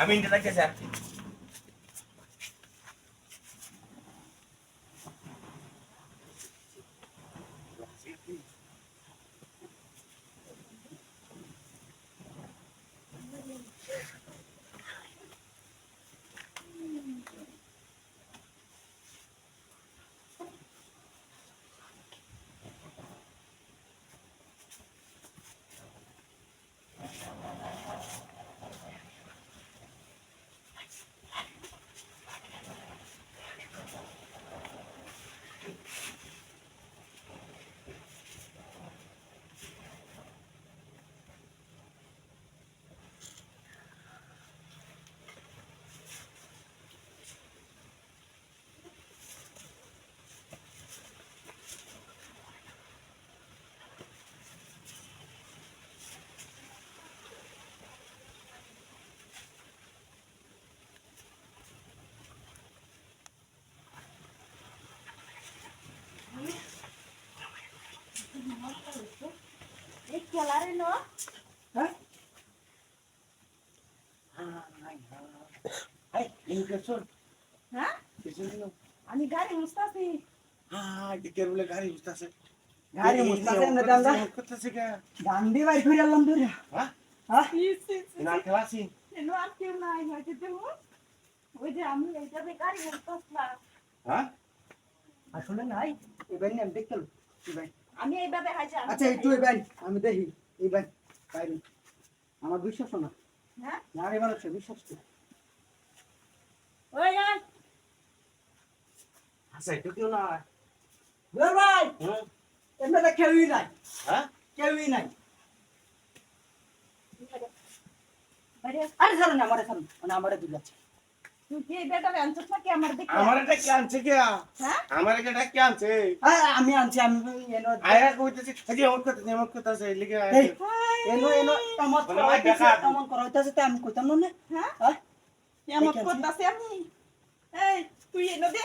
আমি ইন্টারনেট গেছে আমি গাড়ি মুছতাছি বলে গাড়ি বুঝতেছে গাড়ি মুছতাছি না দাদা করতেছে কে গান্ডি বাই করে এলাম ধরে হ্যাঁ হ্যাঁ না খেলাছি এনো আর কেউ নাই হয়তো দেবো ওই যে আমি এইটাতে গাড়ি মুছতাছিলাম হ্যাঁ আসলে নাই এবার আমি দেখতাম ভাই আমি এইভাবে হাইছে আচ্ছা একটু ভাই আমি দেখি এই ভাই বাইরে আমার বিশ্বাস না হ্যাঁ না রে মানুষ বিশ্বাস তো ওই আয় আচ্ছা একটু কেউ না বল ভাই হ্যাঁ এমএলএ কেউই নাই হ্যাঁ কেউই নাই বাইরে আরে ছাড়ুন না আমারে ছাড়ুন মানে আমারে দুই আছে তুই কি বেটা আনছস নাকি আমার দেখে আমার এটা কি আনছে কে হ্যাঁ আমার এটা কি আনছে আমি আনছি আমি এনো আয়া কইতেছি আজি আমার কথা লিখে এই এনো এনো এমন বলে ভাই দেখা। এমন করা হইতাছে তো আমি কইতাম না হ্যাঁ হ্যাঁ এমন করতাছি আমি এই তুই এনে দে